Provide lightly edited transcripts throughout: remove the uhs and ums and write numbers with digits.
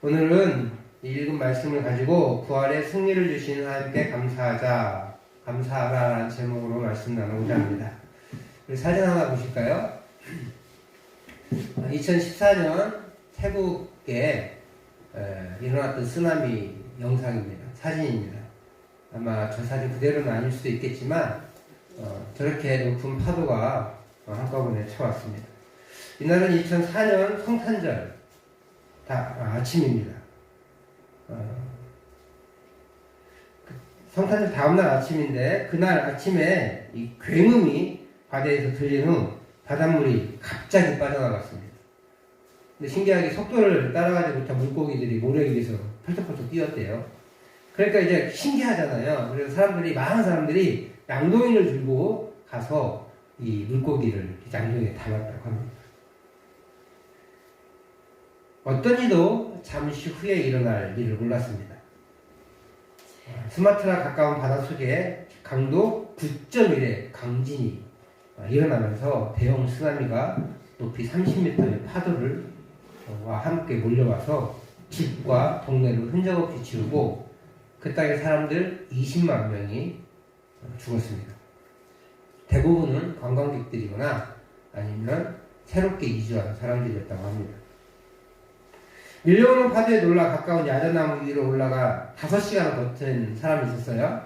오늘은 읽은 말씀을 가지고 부활의 승리를 주신 하나님께 감사하라라는 제목으로 말씀 나누고자 합니다. 우리 사진 하나 보실까요? 2014년 태국에 일어났던 쓰나미 영상입니다. 사진입니다. 아마 저 사진 그대로는 아닐 수도 있겠지만 저렇게 높은 파도가 한꺼번에 쳐왔습니다. 이날은 2004년 성탄절 아침입니다. 성탄절 다음날 아침인데 그날 아침에 이 굉음이 바다에서 들린 후 바닷물이 갑자기 빠져나갔습니다. 근데 신기하게 속도를 따라가지 못한 물고기들이 모래 위에서 펄쩍펄쩍 뛰었대요. 그러니까 이제 신기하잖아요. 그래서 많은 사람들이 양동이를 들고 가서 이 물고기를 양동이에 담았다고 합니다. 어떤 이도 잠시 후에 일어날 일을 몰랐습니다. 스마트라 가까운 바닷속에 강도 9.1의 강진이 일어나면서 대형 쓰나미가 높이 30m의 파도와 함께 몰려와서 집과 동네를 흔적없이 지우고 그 땅의 사람들 20만 명이 죽었습니다. 대부분은 관광객들이거나 아니면 새롭게 이주한 사람들이었다고 합니다. 밀려오는 파도에 놀라 가까운 야자나무 위로 올라가 5시간을 버틴 사람이 있었어요.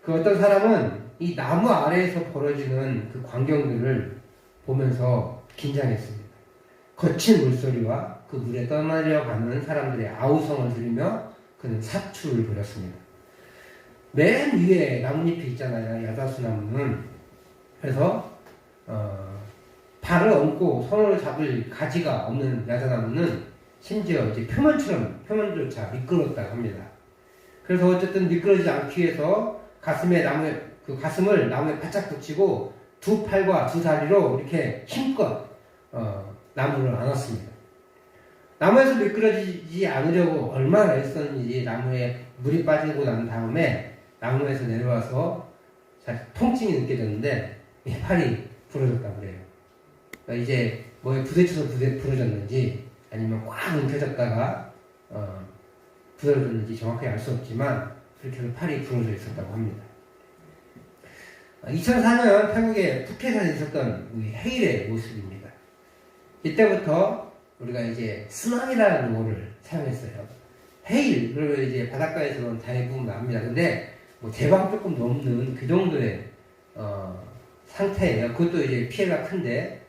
그 어떤 사람은 이 나무 아래에서 벌어지는 그 광경들을 보면서 긴장했습니다. 거친 물소리와 그 물에 떠내려가는 사람들의 아우성을 들으며 그는 사투를 벌였습니다. 맨 위에 나뭇잎이 있잖아요. 야자수나무는. 그래서 발을 얹고 손으로 잡을 가지가 없는 야자나무는 심지어 이제 표면조차 미끄러웠다고 합니다. 그래서 어쨌든 미끄러지지 않기 위해서 가슴을 나무에 바짝 붙이고 두 팔과 두 다리로 이렇게 힘껏 나무를 안았습니다. 나무에서 미끄러지지 않으려고 얼마나 애썼는지 나무에 물이 빠지고 난 다음에 나무에서 내려와서 통증이 느껴졌는데 팔이 부러졌다고 그래요. 그러니까 이제 뭐에 부딪혀서 부러졌는지 아니면 꽉 움켜졌다가 부러졌는지 정확히 알 수 없지만 그렇게 해서 팔이 부러져 있었다고 합니다. 2004년 태국의 푸켓에 있었던 우리 헤일의 모습입니다. 이때부터 우리가 이제 쓰나미라는 용어를 사용했어요. 헤일, 그러면 이제 바닷가에서는 대부분 납니다. 근데 뭐 대방 조금 넘는 그 정도의 상태예요. 그것도 이제 피해가 큰데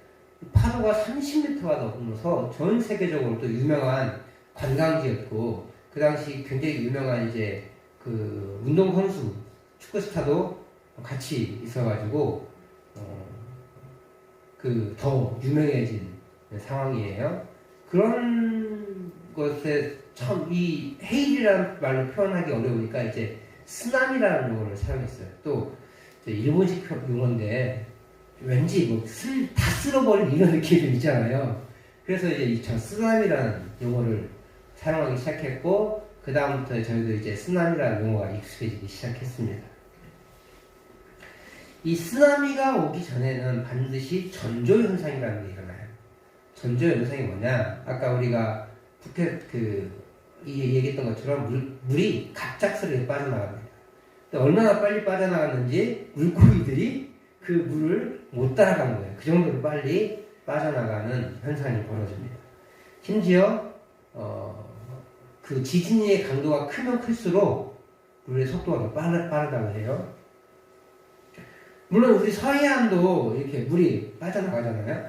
파도가 30m가 넘어서 전 세계적으로 또 유명한 관광지였고 그 당시 굉장히 유명한 이제 그 운동선수 축구 스타도 같이 있어가지고 그 더 유명해진 상황이에요. 그런 것에 참 이 헤일이라는 말로 표현하기 어려우니까 이제 쓰나미라는 용어를 사용했어요. 또 일본식 용어인데 왠지 뭐 다 쓸어버린 이런 느낌이 좀 있잖아요. 그래서 이제 저 쓰나미라는 용어를 사용하기 시작했고 그 다음부터 저희도 이제 쓰나미라는 용어가 익숙해지기 시작했습니다. 이 쓰나미가 오기 전에는 반드시 전조현상이라는 게 일어나요. 전조현상이 뭐냐? 아까 우리가 푸켓 얘기했던 것처럼 물이 갑작스럽게 빠져나갑니다. 근데 얼마나 빨리 빠져나갔는지 물고기들이 그 물을 못 따라간 거예요. 그 정도로 빨리 빠져나가는 현상이 벌어집니다. 심지어 그 지진의 강도가 크면 클수록 물의 속도가 더 빠르다고 해요. 물론 우리 서해안도 이렇게 물이 빠져나가잖아요.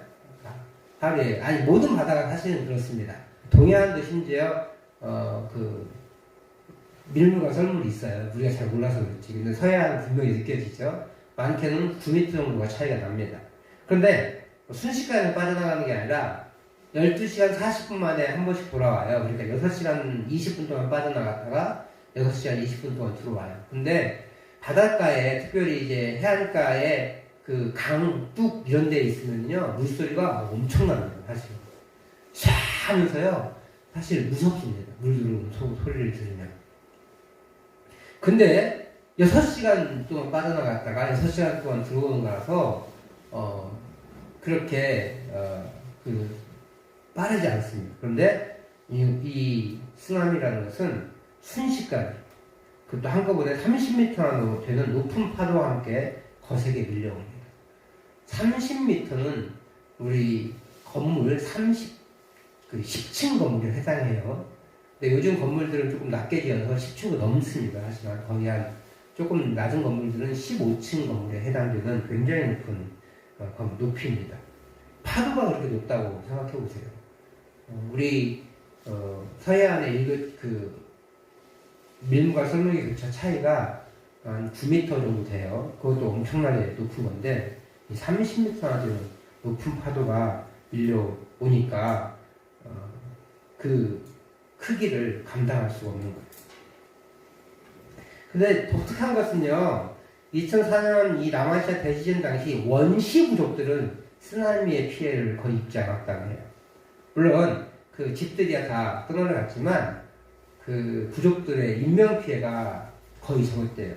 하루에 모든 바다가 사실은 그렇습니다. 동해안도 심지어 그 밀물과 썰물이 있어요. 우리가 잘 몰라서 그렇지. 근데 서해안은 분명히 느껴지죠. 많게는 9m 정도가 차이가 납니다. 그런데 순식간에 빠져나가는 게 아니라 12시간 40분 만에 한 번씩 돌아와요. 그러니까 6시간 20분 동안 빠져나갔다가 6시간 20분 동안 들어와요. 근데 바닷가에, 특별히 이제 해안가에 그 강, 뚝 이런 데 있으면요, 물소리가 엄청납니다, 사실. 샤 하면서요, 사실 무섭습니다. 물 들어오는 소리를 들으면. 근데 6시간 동안 빠져나갔다가 6시간 동안 들어오는 거라서 그렇게 빠르지 않습니다. 그런데 이 쓰나미라는 것은 순식간에, 그것도 한꺼번에 30m나 되는 높은 파도와 함께 거세게 밀려옵니다. 30m는 우리 건물 10층 건물에 해당해요. 근데 요즘 건물들은 조금 낮게 지어서 10층도 넘습니다. 하지만 거의 한 조금 낮은 건물들은 15층 건물에 해당되는 굉장히 높은 높이입니다. 파도가 그렇게 높다고 생각해 보세요. 우리 서해안의 밀물과 썰물의 교차 차이가 한 9m 정도 돼요. 그것도 엄청나게 높은 건데 30m나 되는 높은 파도가 밀려오니까 그 크기를 감당할 수가 없는 거예요. 근데 독특한 것은요, 2004년 이 남아시아 대지진 당시 원시 부족들은 쓰나미의 피해를 거의 입지 않았다고 해요. 물론 그 집들이야 다 떠나갔지만 그 부족들의 인명 피해가 거의 적었대요.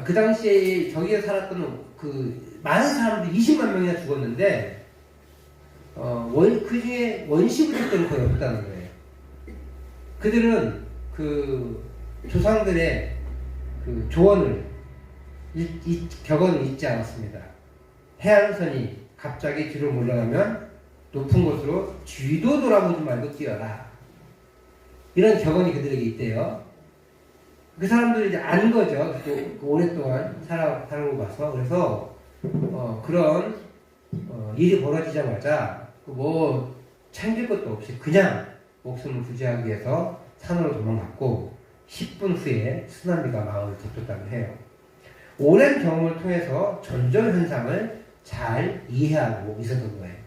그 당시에 저기에 살았던 그 많은 사람들이 20만 명이나 죽었는데 그 중에 원시 부족들은 거의 없다는 거예요. 그들은 그 조상들의 그 조언을 격언을 잊지 않았습니다. 해안선이 갑자기 뒤로 물러나면 높은 곳으로 뒤도 돌아보지 말고 뛰어라. 이런 격언이 그들에게 있대요. 그 사람들이 이제 안 거죠. 또 오랫동안 살아오고 봐서. 그래서 그런 일이 벌어지자마자 뭐 챙길 것도 없이 그냥 목숨을 부지하기 위해서 산으로 도망갔고 10분 후에 쓰나미가 마을을 덮쳤다고 해요. 오랜 경험을 통해서 전절 현상을 잘 이해하고 있었던 거예요.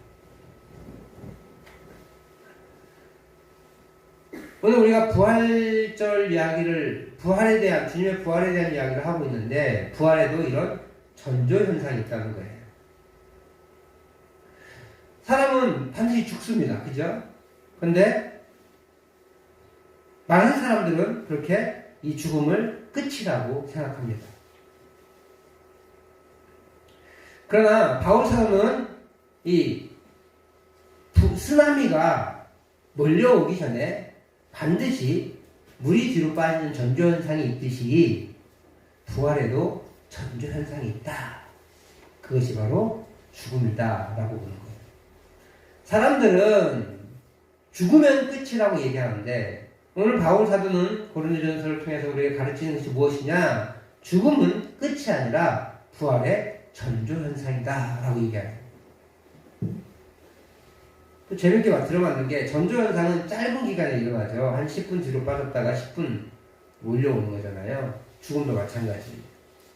오늘 우리가 부활절 이야기를, 주님의 부활에 대한 이야기를 하고 있는데, 부활에도 이런 전절 현상이 있다는 거예요. 사람은 반드시 죽습니다. 그죠? 근데, 많은 사람들은 그렇게 이 죽음을 끝이라고 생각합니다. 그러나, 바울 사도는 이 쓰나미가 몰려오기 전에 반드시 물이 뒤로 빠지는 전조현상이 있듯이 부활에도 전조현상이 있다. 그것이 바로 죽음이다 라고 보는 거예요. 사람들은 죽으면 끝이라고 얘기하는데 오늘 바울 사도는 고린도전서를 통해서 우리에게 가르치는 것이 무엇이냐? 죽음은 끝이 아니라 부활의 전조현상이다 라고 얘기해요. 또 재밌게 들어맞는 게 전조현상은 짧은 기간에 일어나죠. 한 10분 뒤로 빠졌다가 10분 몰려오는 거잖아요. 죽음도 마찬가지.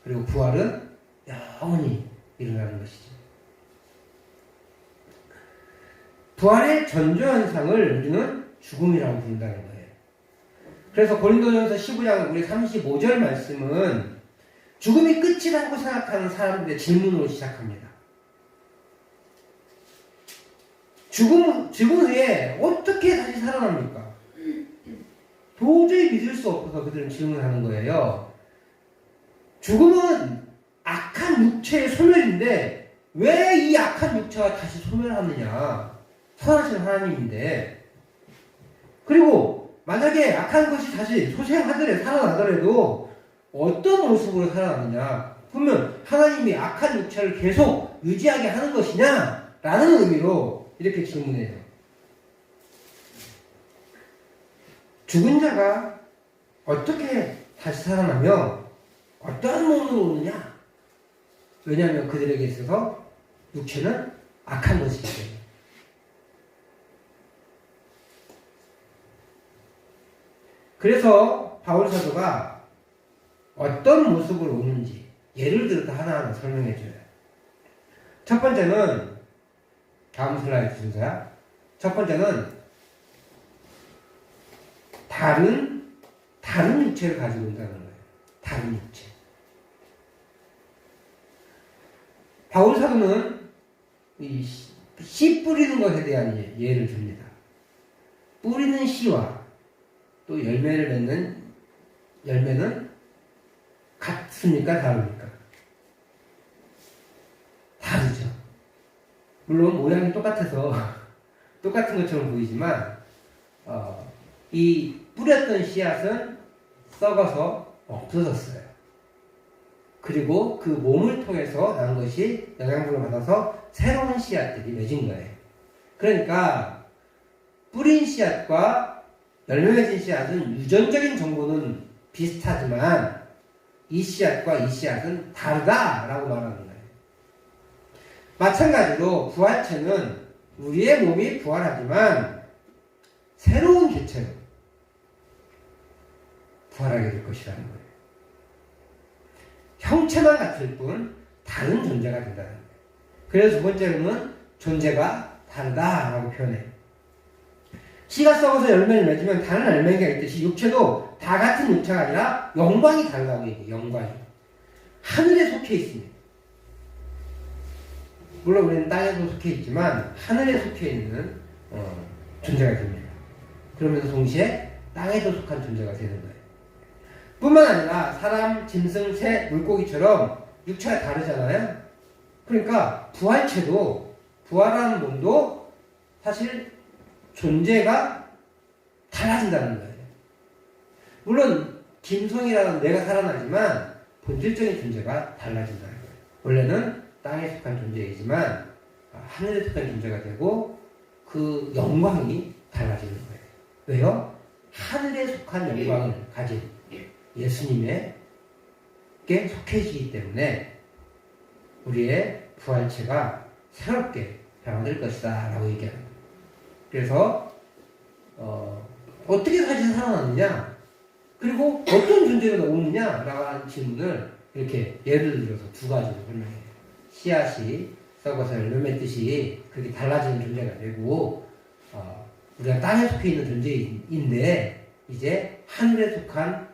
그리고 부활은 영원히 일어나는 것이죠. 부활의 전조현상을 우리는 죽음이라고 부른다는 거예요. 그래서 고린도전서 15장 우리 35절 말씀은 죽음이 끝이라고 생각하는 사람들의 질문으로 시작합니다. 죽은 후에 어떻게 다시 살아납니까? 도저히 믿을 수 없어서 그들은 질문하는 거예요. 죽음은 악한 육체의 소멸인데 왜 이 악한 육체가 다시 소멸하느냐? 선하신 하나님인데. 그리고 만약에 악한 것이 다시 살아나더라도 어떤 모습으로 살아나느냐? 그러면 하나님이 악한 육체를 계속 유지하게 하는 것이냐? 라는 의미로 이렇게 질문해요. 죽은 자가 어떻게 다시 살아나며 어떠한 몸으로 오느냐? 왜냐하면 그들에게 있어서 육체는 악한 것이기 때문에. 그래서 바울 사도가 어떤 모습으로 오는지 예를 들어서 하나하나 설명해 줘요. 첫 번째는 다음 슬라이드 주세요. 첫 번째는 다른 육체를 가지고 온다는 거예요. 다른 육체. 바울 사도는 이 씨 뿌리는 것에 대한 예를 줍니다. 뿌리는 씨와 또 열매를 맺는 열매는 같습니까? 다릅니까? 다르죠. 물론 모양이 똑같아서 똑같은 것처럼 보이지만 이 뿌렸던 씨앗은 썩어서 없어졌어요. 그리고 그 몸을 통해서 난 것이 영양분을 받아서 새로운 씨앗들이 맺은 거예요. 그러니까 뿌린 씨앗과 열매 맺은 씨앗은 유전적인 정보는 비슷하지만 이 씨앗과 이 씨앗은 다르다라고 말하는 거예요. 마찬가지로 부활체는 우리의 몸이 부활하지만 새로운 개체로 부활하게 될 것이라는 거예요. 형체만 같을 뿐 다른 존재가 된다는 거예요. 그래서 두 번째로는 존재가 다르다라고 표현해요. 씨가 썩어서 열매를 맺으면 다른 열매가 있듯이 육체도 다 같은 육체가 아니라 영광이 다르다고 얘기해요. 영광이. 하늘에 속해 있습니다. 물론 우리는 땅에도 속해 있지만 하늘에 속해 있는 존재가 됩니다. 그러면서 동시에 땅에도 속한 존재가 되는 거예요. 뿐만 아니라 사람, 짐승, 새, 물고기처럼 육체가 다르잖아요. 그러니까 부활체도 부활하는 몸도 사실 존재가 달라진다는 거예요. 물론 김성이라는 내가 살아나지만 본질적인 존재가 달라진다는 거예요. 원래는 땅에 속한 존재이지만 하늘에 속한 존재가 되고 그 영광이 달라지는 거예요. 왜요? 하늘에 속한 영광을 가진 예수님에게 속해지기 때문에 우리의 부활체가 새롭게 변화될 것이다 라고 얘기합니다. 그래서 어떻게 다시 살아났느냐, 그리고 어떤 존재가 오느냐 라고 하는 질문을 이렇게 예를 들어서 두 가지로 설명해요. 씨앗이 썩어서 열매 맺듯이 그렇게 달라지는 존재가 되고 우리가 땅에 속해 있는 존재인데 이제 하늘에 속한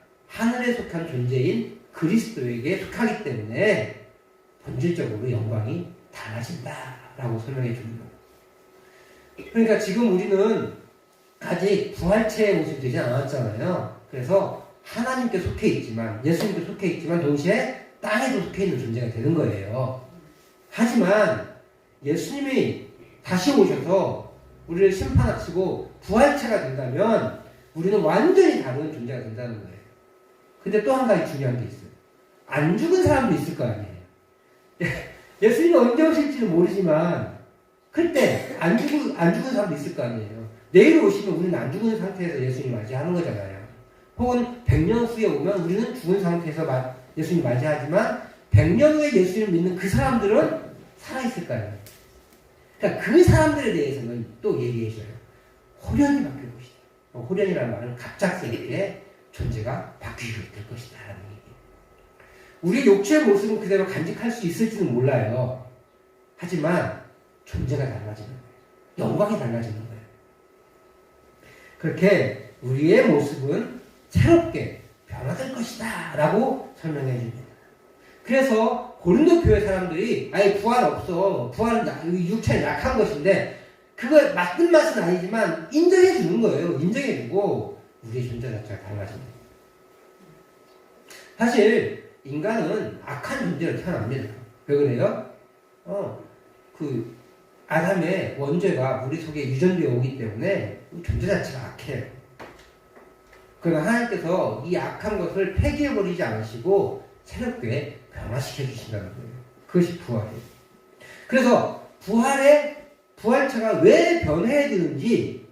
존재인 그리스도에게 속하기 때문에 본질적으로 영광이 달라진다라고 설명해 줍니다. 그러니까 지금 우리는 아직 부활체의 모습이 되지 않았잖아요. 그래서 하나님께 속해 있지만, 예수님께 속해 있지만 동시에 땅에도 속해 있는 존재가 되는 거예요. 하지만 예수님이 다시 오셔서 우리를 심판하시고 부활체가 된다면 우리는 완전히 다른 존재가 된다는 거예요. 근데 또 한 가지 중요한 게 있어요. 안 죽은 사람도 있을 거 아니에요. 예수님이 언제 오실지는 모르지만 그때 안 죽은 사람도 있을 거 아니에요. 내일 오시면 우리는 안 죽은 상태에서 예수님 맞이하는 거잖아요. 혹은 100년 후에 오면 우리는 죽은 상태에서 예수님 맞이하지만 100년 후에 예수님을 믿는 그 사람들은 살아있을 거 아니에요. 그러니까 그 사람들에 대해서는 또 얘기해줘요. 호련이 바뀔 것이다. 호련이라는 말은 갑작스럽게 존재가 바뀌게 될 것이다 라는 얘기예요. 우리의 육체의 모습은 그대로 간직할 수 있을지는 몰라요. 하지만 존재가 달라지는 거예요. 영광이 달라지는 거예요. 그렇게 우리의 모습은 새롭게 변화될 것이다 라고 설명해 줍니다. 그래서 고린도 교회 사람들이 아예 부활 없어, 부활은 육체는 약한 것인데 그거 맞는 맛은 아니지만 인정해 주는 거예요. 인정해 주고 우리의 존재 자체가 달라집니다. 사실 인간은 악한 존재로 태어납니다. 왜 그래요? 아담의 원죄가 우리 속에 유전되어 오기 때문에 존재 자체가 악해요. 그러나 하나님께서 이 악한 것을 폐기해버리지 않으시고 새롭게 변화시켜 주신다는 거예요. 그것이 부활이에요. 그래서 부활체가 왜 변해야 되는지,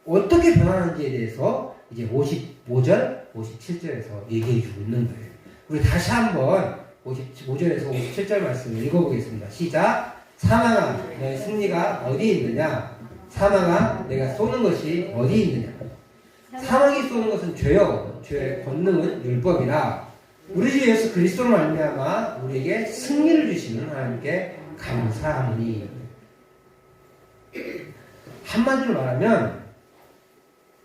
어떻게 변하는지에 대해서 이제 55절, 57절에서 얘기해 주고 있는 거예요. 우리 다시 한번 55절에서 57절 말씀을 읽어보겠습니다. 시작. 사망아, 너의 승리가 어디 있느냐? 사망아, 내가 쏘는 것이 어디 있느냐? 사망이 쏘는 것은 죄요, 죄의 권능은 율법이라. 우리 주 예수 그리스도로 말미암아 우리에게 승리를 주시는 하나님께 감사하노니. 한마디로 말하면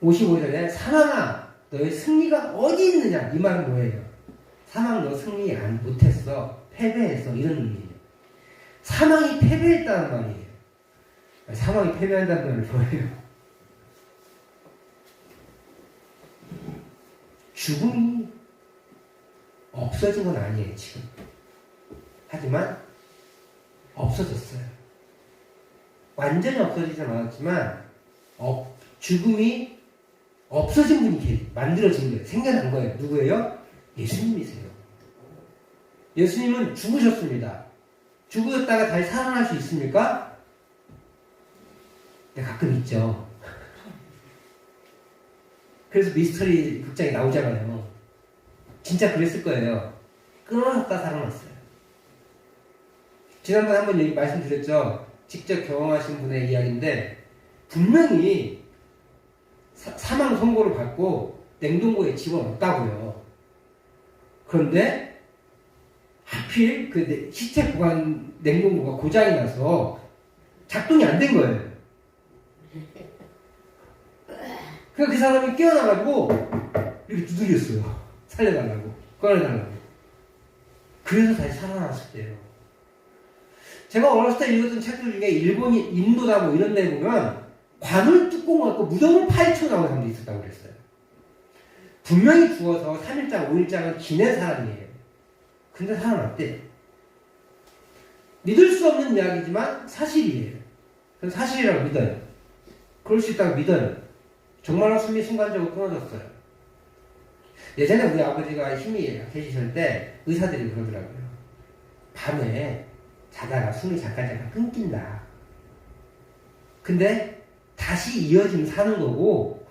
55절에 사망아, 너의 승리가 어디 있느냐? 이 말은 뭐예요? 사망, 너 승리 못했어, 패배했어, 이런 의미예요. 사망이 패배했다는 말이에요. 사망이 패배한다는 말은 뭐예요? 죽음이 없어진 건 아니에요, 지금. 하지만 없어졌어요. 완전히 없어지진 않았지만 죽음이 없어진 분이 만들어진 거예요. 생겨난 거예요. 누구예요? 예수님이세요. 예수님은 죽으셨습니다. 죽으셨다가 다시 살아날 수 있습니까? 네, 가끔 있죠. 그래서 미스터리 극장에 나오잖아요. 진짜 그랬을 거예요. 끊어졌다 살아났어요. 지난번에 한번 말씀드렸죠. 직접 경험하신 분의 이야기인데 분명히 사망 선고를 받고 냉동고에 집어넣었다고요. 그런데 하필 그 시체 보관 냉동고가 고장이 나서 작동이 안 된 거예요. 그러니까 그 사람이 깨어나가지고 이렇게 두드렸어요. 살려달라고, 꺼내달라고. 그래서 다시 살아났을 때요. 제가 어렸을 때 읽었던 책들 중에 일본이 인도다 뭐 이런 데 보면 관을 뚜껑 갖고 무덤을 파헤쳐 나온 사람도 있었다고 그랬어요. 분명히 죽어서 3일장, 5일장을 지낸 사람이에요. 근데 살아났대. 믿을 수 없는 이야기지만 사실이에요. 그래서 사실이라고 믿어요. 그럴 수 있다고 믿어요. 정말로 숨이 순간적으로 끊어졌어요. 예전에 우리 아버지가 힘이 계시실 때 의사들이 그러더라고요. 밤에 자다가 숨이 잠깐 끊긴다. 근데 다시 이어지면 사는 거고,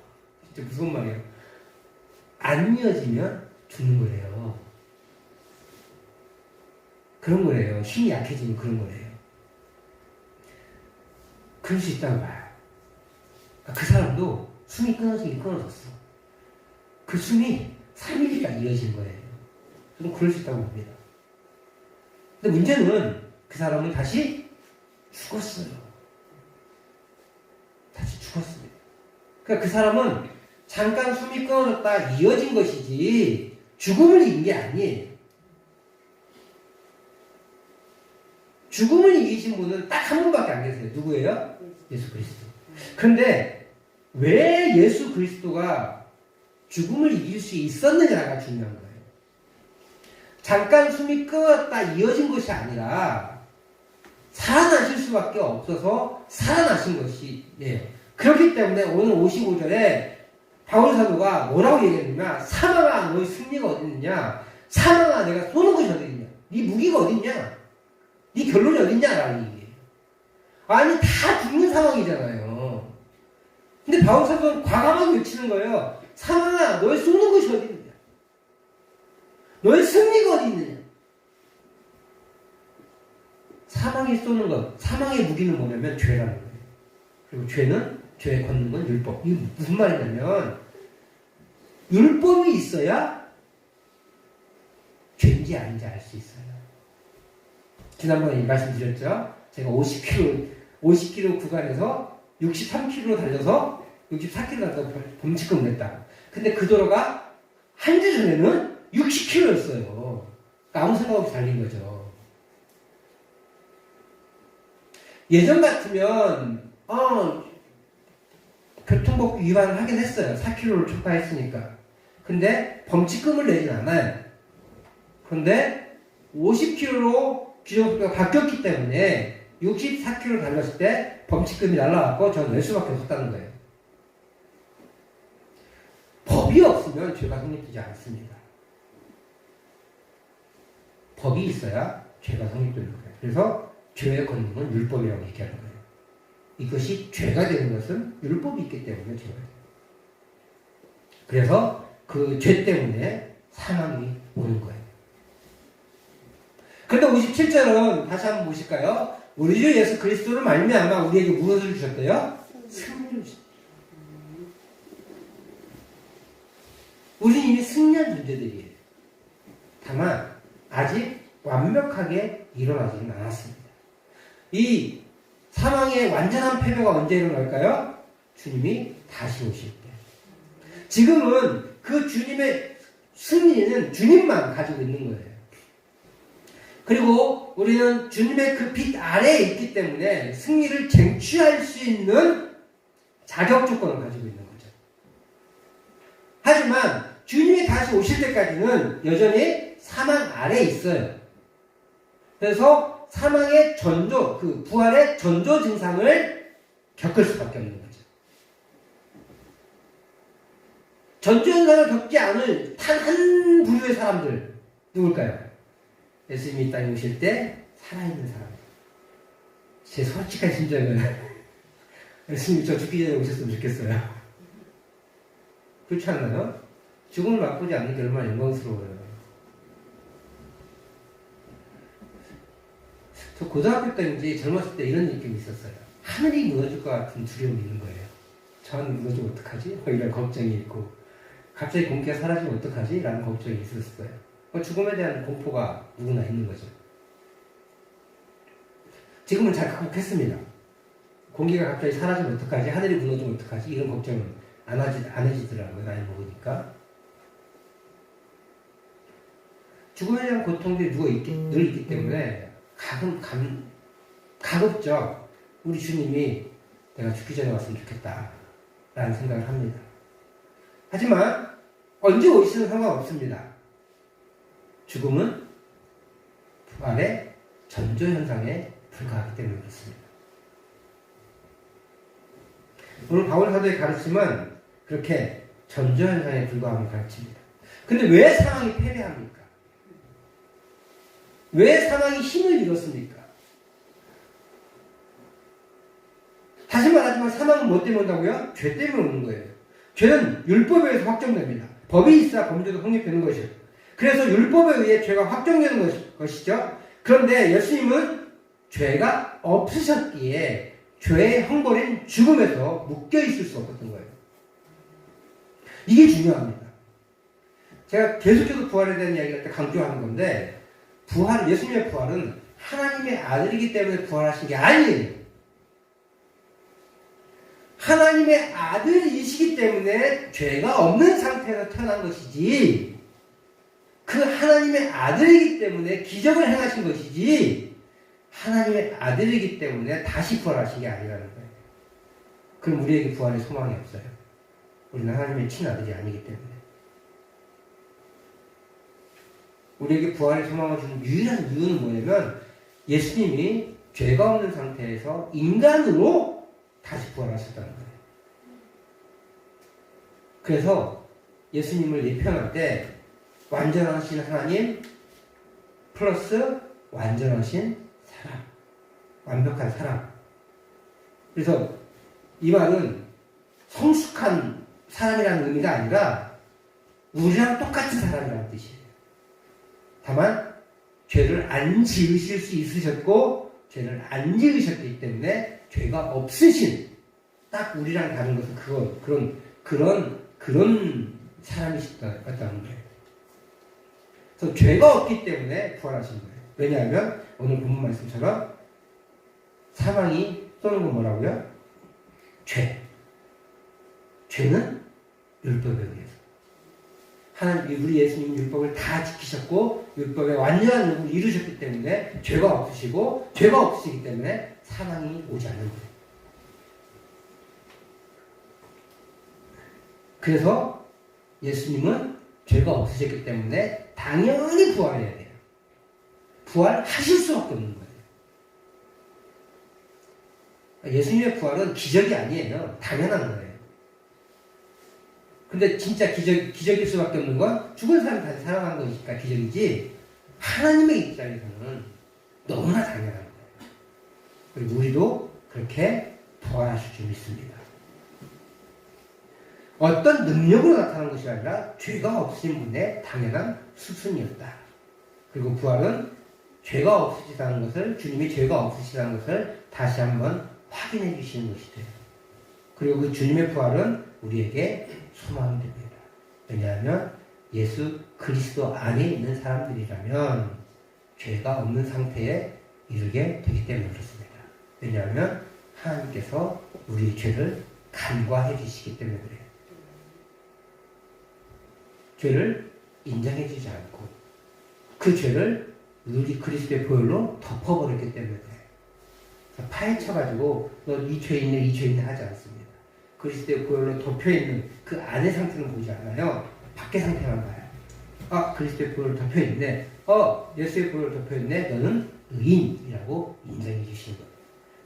진짜 무서운 말이에요. 안 이어지면 죽는 거래요. 그런 거래요. 힘이 약해지면 그런 거래요. 그럴 수 있다고 봐요. 그 사람도 숨이 끊어지긴 끊어졌어. 그 숨이 3일간 이어진 거예요. 저는 그럴 수 있다고 봅니다. 근데 문제는 그 사람은 다시 죽었어요. 다시 죽었습니다. 그러니까 그 사람은 잠깐 숨이 끊어졌다 이어진 것이지 죽음을 이긴 게 아니에요. 죽음을 이기신 분은 딱 한 분밖에 안 계세요. 누구예요? 예수 그리스도. 그런데 왜 예수 그리스도가 죽음을 이길 수 있었느냐가 중요한 거예요. 잠깐 숨이 끊었다 이어진 것이 아니라 살아나실 수밖에 없어서 살아나신 것이에요. 그렇기 때문에 오늘 55절에 바울 사도가 뭐라고 얘기했냐면 사망아 너의 승리가 어디 있느냐, 사망아 내가 쏘는 것이 어디 있냐, 네 무기가 어디 있냐, 네 결론이 어디 있냐라는 얘기예요. 아니 다 죽는 상황이잖아요. 근데 바울 사도는 과감하게 외치는 거예요. 사망아 너의 쏘는 것이 어디 있느냐, 너의 승리가 어디 있느냐. 사망이 쏘는 것, 사망의 무기는 뭐냐면 죄라는 거예요. 그리고 죄의 권능은 율법. 이게 무슨 말이냐면 율법이 있어야 죄인지 아닌지 알 수 있어요. 지난번에 말씀드렸죠. 제가 50km 구간에서 63km로 달려서 64km 달려서 범칙금을 냈다. 근데 그 도로가 한 주 전에는 60km였어요. 그러니까 아무 생각 없이 달린 거죠. 예전 같으면 교통법 위반을 하긴 했어요. 4km를 초과했으니까. 근데 범칙금을 내진 않아요. 그런데 50km로 규정속도가 바뀌었기 때문에 64km 달렸을 때 범칙금이 날라갔고 저는 낼 수밖에 없었다는 거예요. 법이 없으면 죄가 성립되지 않습니다. 법이 있어야 죄가 성립되는 거예요. 그래서 죄의 권능은 율법이라고 얘기하는 거예요. 이것이 죄가 되는 것은 율법이 있기 때문에 죄가 돼요. 그래서 그 죄 때문에 사망이 오는 거예요. 그런데 57절은 다시 한번 보실까요? 우리 주 예수 그리스도를 말미암아 우리에게 무엇을 주셨대요? 승리를 주셨대요. 우리는 이미 승리한 존재들이에요. 다만 아직 완벽하게 일어나지는 않았습니다. 이 사망의 완전한 패배가 언제 일어날까요? 주님이 다시 오실 때. 지금은 그 주님의 승리는 주님만 가지고 있는 거예요. 그리고 우리는 주님의 그 빛 아래에 있기 때문에 승리를 쟁취할 수 있는 자격 조건을 가지고 있는 거죠. 하지만 주님이 다시 오실 때까지는 여전히 사망 아래에 있어요. 그래서 사망의 전조, 그 부활의 전조 증상을 겪을 수밖에 없는 거죠. 전조현상을 겪지 않을 단 한 부류의 사람들 누굴까요? 예수님이 이 땅에 오실 때 살아있는 사람. 제 솔직한 심정은 예수님이 저 죽기 전에 오셨으면 좋겠어요. 그렇지 않나요? 죽음을 맛보지 않는 게 얼마나 영광스러워요. 저 고등학교 때인지 젊었을 때 이런 느낌이 있었어요. 하늘이 무너질 것 같은 두려움이 있는 거예요. 저는 무너지면 어떡하지? 이런 걱정이 있고 갑자기 공기가 사라지면 어떡하지? 라는 걱정이 있었어요. 죽음에 대한 공포가 누구나 있는 거죠. 지금은 잘 극복했습니다. 공기가 갑자기 사라지면 어떡하지? 하늘이 무너지면 어떡하지? 이런 걱정은 안 해지더라고요. 나이 먹으니까. 죽음에 대한 고통들이 늘 있기 때문에 가급적 우리 주님이 내가 죽기 전에 왔으면 좋겠다 라는 생각을 합니다. 하지만 언제 오시든 상관없습니다. 죽음은 부활의 전조현상에 불과하기 때문에 그렇습니다. 오늘 바울 사도의 가르침은 그렇게 전조현상에 불과함을 가르칩니다. 근데 왜 상황이 패배합니까? 왜 사망이 힘을 잃었습니까? 다시 말하지만 사망은 뭐 때문에 온다고요? 죄 때문에 오는 거예요. 죄는 율법에 의해서 확정됩니다. 법이 있어야 범죄도 성립되는 것이죠. 그래서 율법에 의해 죄가 확정되는 것이죠. 그런데 예수님은 죄가 없으셨기에 죄의 형벌인 죽음에서 묶여있을 수 없었던 거예요. 이게 중요합니다. 제가 계속해서 부활에 대한 이야기를 할 때 강조하는 건데 예수님의 부활은 하나님의 아들이기 때문에 부활하신 게 아니에요. 하나님의 아들이시기 때문에 죄가 없는 상태에서 태어난 것이지 그 하나님의 아들이기 때문에 기적을 행하신 것이지 하나님의 아들이기 때문에 다시 부활하신 게 아니라는 거예요. 그럼 우리에게 부활의 소망이 없어요. 우리는 하나님의 친아들이 아니기 때문에. 우리에게 부활의 소망을 주는 유일한 이유는 뭐냐면 예수님이 죄가 없는 상태에서 인간으로 다시 부활하셨다는 거예요. 그래서 예수님을 예표할 때 완전하신 하나님 플러스 완전하신 사람, 완벽한 사람. 그래서 이 말은 성숙한 사람이라는 의미가 아니라 우리랑 똑같은 사람이라는 뜻이에요. 다만 죄를 안 지으실 수 있으셨고 죄를 안 지으셨기 때문에 죄가 없으신 딱 우리랑 다른 것은 그런 사람이셨다는 거예요. 그래서 죄가 없기 때문에 부활하신 거예요. 왜냐하면 오늘 본문 말씀처럼 사망이 쏘는 건 뭐라고요? 죄는 율법에 의해서. 우리 예수님 율법을 다 지키셨고 율법의 완전한 율법을 이루셨기 때문에 죄가 없으시고 죄가 없으시기 때문에 사망이 오지 않는 거예요. 그래서 예수님은 죄가 없으셨기 때문에 당연히 부활해야 돼요. 부활하실 수밖에 없는 거예요. 예수님의 부활은 기적이 아니에요. 당연한 거예요. 근데 진짜 기적일 수밖에 없는 건 죽은 사람이 다시 살아난 거니까 기적이지 하나님의 입장에서는 너무나 당연한 거예요. 그리고 우리도 그렇게 부활하실 줄 믿습니다. 어떤 능력으로 나타난 것이 아니라 죄가 없으신 분의 당연한 수순이었다. 그리고 부활은 죄가 없으시다는 것을 주님이 죄가 없으시다는 것을 다시 한번 확인해 주시는 것이 돼요. 그리고 그 주님의 부활은 우리에게 소망이 됩니다. 왜냐하면 예수 그리스도 안에 있는 사람들이라면 죄가 없는 상태에 이르게 되기 때문에 그렇습니다. 왜냐하면 하나님께서 우리의 죄를 간과해 주시기 때문에 그래요. 죄를 인정해 주지 않고 그 죄를 우리 그리스도의 보혈로 덮어버렸기 때문에 그래요. 파헤쳐가지고 너 이 죄 있네 이 죄 있네 하지 않습니다. 그리스도의 보혈로 덮여있는 그 안의 상태는 보지 않아요. 밖의 상태만 봐요. 아, 그리스도의 보혈로 덮여있네. 예수의 보혈로 덮여있네. 너는 의인이라고 인정해 주시는 거예요.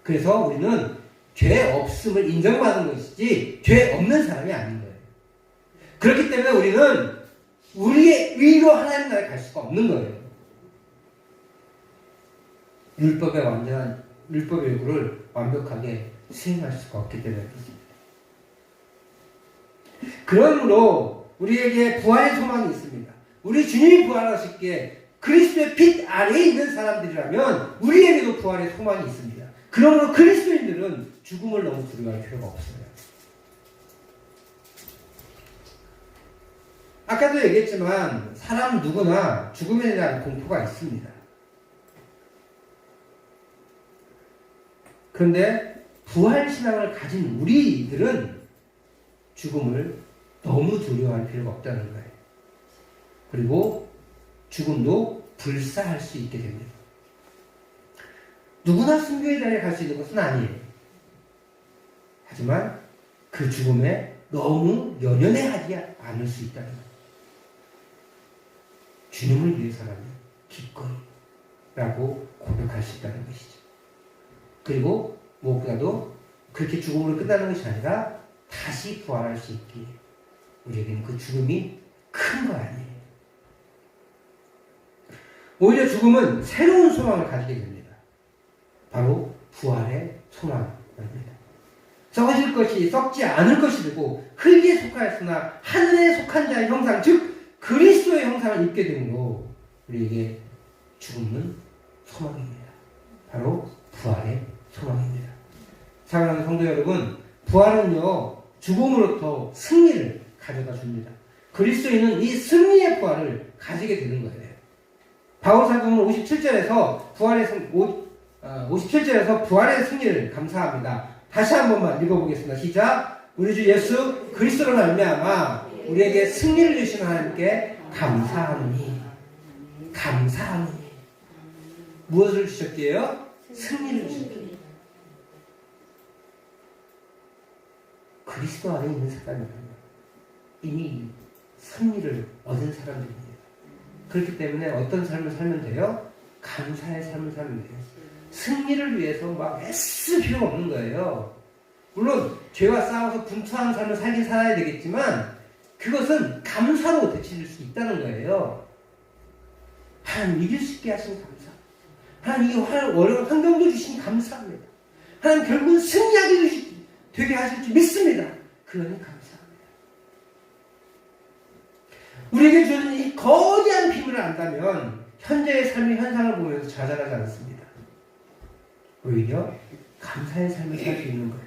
그래서 우리는 죄 없음을 인정받은 것이지 죄 없는 사람이 아닌 거예요. 그렇기 때문에 우리는 우리의 의로 하나님 나라에 갈 수가 없는 거예요. 율법의 요구를 완벽하게 수행할 수가 없기 때문에 그렇습니다. 그러므로 우리에게 부활의 소망이 있습니다. 우리 주님이 부활하셨기에 그리스도의 빛 아래에 있는 사람들이라면 우리에게도 부활의 소망이 있습니다. 그러므로 그리스도인들은 죽음을 너무 두려워할 필요가 없어요. 아까도 얘기했지만 사람 누구나 죽음에 대한 공포가 있습니다. 그런데 부활신앙을 가진 우리들은 죽음을 너무 두려워할 필요가 없다는 거예요. 그리고 죽음도 불사할 수 있게 됩니다. 누구나 순교의 자리에 갈 수 있는 것은 아니에요. 하지만 그 죽음에 너무 연연해하지 않을 수 있다는 거예요. 주님을 위해서라면 기꺼이 라고 고백할 수 있다는 것이죠. 그리고 무엇보다도 그렇게 죽음으로 끝나는 것이 아니라 다시 부활할 수 있기에 우리에게는 그 죽음이 큰 거 아니에요. 오히려 죽음은 새로운 소망을 가지게 됩니다. 바로 부활의 소망입니다. 썩어질 것이 썩지 않을 것이 되고 흙에 속하였으나 하늘에 속한 자의 형상, 즉 그리스도의 형상을 입게 되므로 우리에게 죽음은 소망입니다. 바로 부활의 소망입니다. 사랑하는 성도 여러분, 부활은요 죽음으로부터 승리를 가져다 줍니다. 그리스도인은 이 승리의 부활을 가지게 되는 거예요. 바울사도는 57절에서 부활의 승리를 감사합니다. 다시 한 번만 읽어보겠습니다. 시작. 우리 주 예수 그리스도로 말미암아 우리에게 승리를 주신 하나님께 감사하노니. 감사하노니. 무엇을 주셨기에요? 승리를 주셨기에요. 그리스도 안에 있는 사람이라면 이미 승리를 얻은 사람들입니다. 그렇기 때문에 어떤 삶을 살면 돼요? 감사의 삶을 살면 돼요. 승리를 위해서 막 애쓸 필요가 없는 거예요. 물론 죄와 싸워서 분투하는 삶을 살긴 살아야 되겠지만 그것은 감사로 되찾을 수 있다는 거예요. 하나님 이길 수 있게 하신 감사. 하나님 이 어려운 환경도 주신 감사합니다. 하나님 결국은 승리하게 되게 하실 줄 믿습니다. 그러니 감사합니다. 우리에게 주는 이 거대한 비밀을 안다면 현재의 삶의 현상을 보면서 좌절하지 않습니다. 오히려 감사의 삶을 살 수 있는 거예요.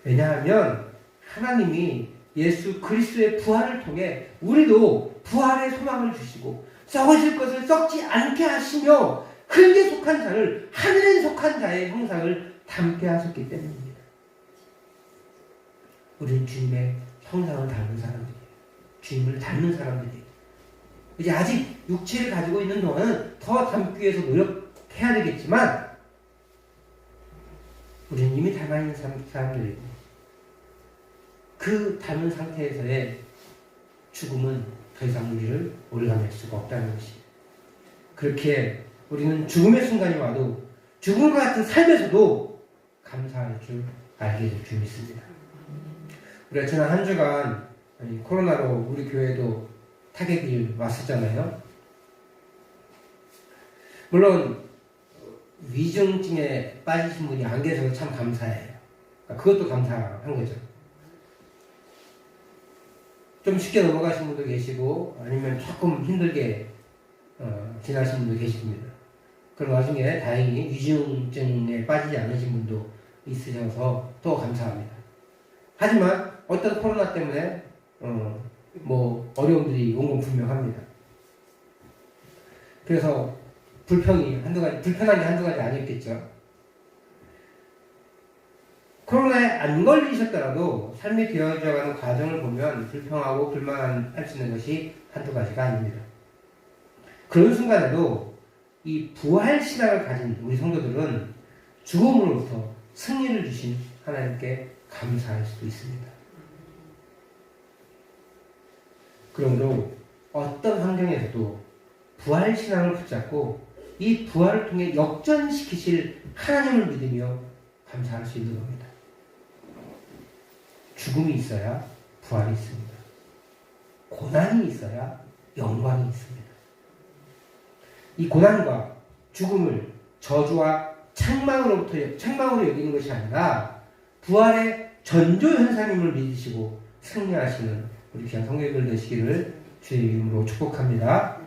왜냐하면 하나님이 예수 그리스도의 부활을 통해 우리도 부활의 소망을 주시고 썩어질 것을 썩지 않게 하시며 흙에 속한 자를 하늘에 속한 자의 형상을 담게 하셨기 때문입니다. 우리는 주님의 형상을 닮은 사람들이에요. 주님을 닮는 사람들이에요. 이제 아직 육체를 가지고 있는 동안은 더 닮기 위해서 노력해야 되겠지만 우리는 이미 닮아 있는 사람들이고 그 닮은 상태에서의 죽음은 더 이상 우리를 올라낼 수가 없다는 것이에요. 그렇게 우리는 죽음의 순간이 와도 죽음과 같은 삶에서도 감사할 줄 알게 될 줄 믿습니다. 우리가 지난 한 주간 코로나로 우리 교회도 타격이 왔었잖아요. 물론 위중증에 빠지신 분이 안 계셔서 참 감사해요. 그것도 감사한 거죠. 좀 쉽게 넘어가신 분도 계시고 아니면 조금 힘들게 지나신 분도 계십니다. 그런 와중에 다행히 위중증에 빠지지 않으신 분도 있으셔서 또 감사합니다. 하지만 어떤 코로나 때문에 어려움들이 온 건 분명합니다. 그래서 불편한 게 한두 가지 아니었겠죠. 코로나에 안 걸리셨더라도 삶이 되어져가는 과정을 보면 불평하고 불만할 수 있는 것이 한두 가지가 아닙니다. 그런 순간에도 이 부활 신앙을 가진 우리 성도들은 죽음으로부터 승리를 주신 하나님께 감사할 수도 있습니다. 그러므로 어떤 환경에서도 부활 신앙을 붙잡고 이 부활을 통해 역전시키실 하나님을 믿으며 감사할 수 있는 겁니다. 죽음이 있어야 부활이 있습니다. 고난이 있어야 영광이 있습니다. 이 고난과 죽음을 저주와 책망으로 여기는 것이 아니라 부활의 전조 현상임을 믿으시고 승리하시는 우리 귀한 성도님들 되시기를 주의 이름으로 축복합니다.